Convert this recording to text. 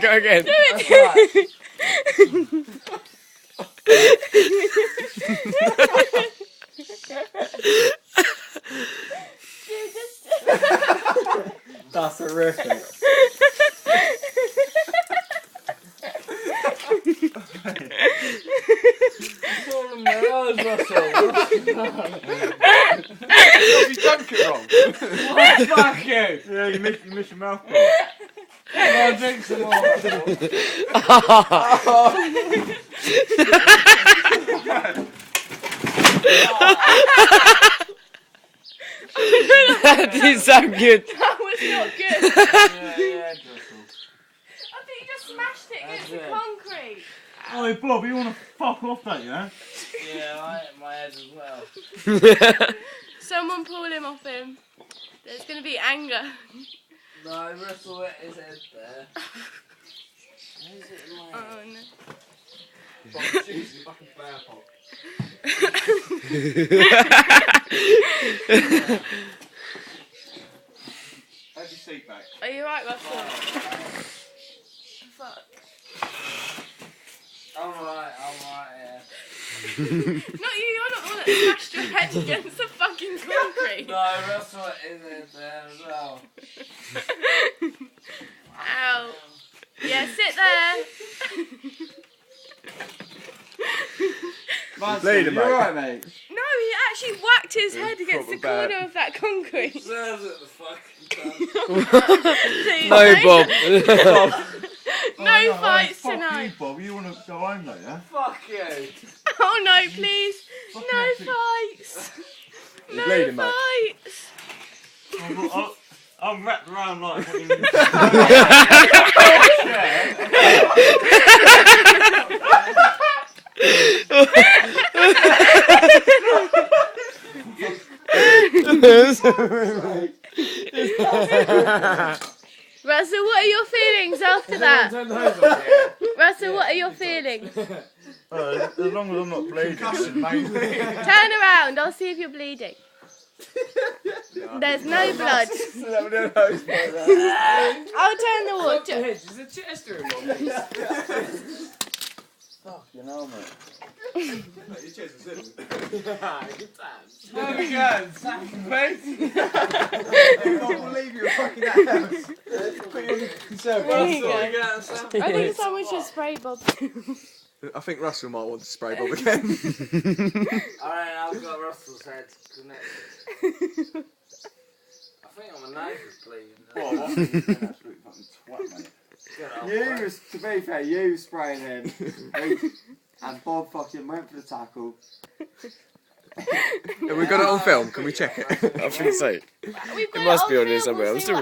Go again. Do it. That's horrific. It's all in my eyes, Russell. You dunk it wrong. What? Fuck you. Yeah, you miss your mouth. I'll drink some more. That is so good. That was not good. Yeah, Russell. I think you just smashed it against the concrete. Oh, Bob, you want to fuck off, don't you? Yeah, I hit my head as well. Someone pull him off him. There's going to be anger. No, Russell hit his head there. Where's it in my head? Oh no. Jeez, you fucking flower pot. Have your seat back. Are you right, Russell? Fuck. I'm right, yeah. Not you, you're not the one that smashed your head against the fucking concrete. No, Russell hit his head there as well. Ow. Yeah, sit there. Bleeding, You mate. alright, mate? No, he actually whacked his head against the proper bad. corner of that concrete. Deserves it, the fucking Please, No, Bob. No fights fuck tonight. You, Bob. You want to go home, though, yeah? Fuck you. Oh no, please. No Fucking fights. No bleeding, mate. fights. I'm wrapped around like fucking... Russell, what are your feelings after that? Russell, what are your feelings? as long as I'm not bleeding. Turn around, I'll see if you're bleeding. There's no blood. I'll turn the water. Is the chest room on? Fuck, you know, mate. Your chest is in. There we go, second base. I can't believe you're fucking that house. There you go. I think someone should spray Bob. I think Russell might want to spray Bob again. Alright, I've got Russell's head connected. I think my nose is bleeding. You was, to be fair, you was spraying him, and Bob fucking went for the tackle. Have we got it on film? Can we check it? I think so. We've got It must be on film, here somewhere. we'll I'm see still what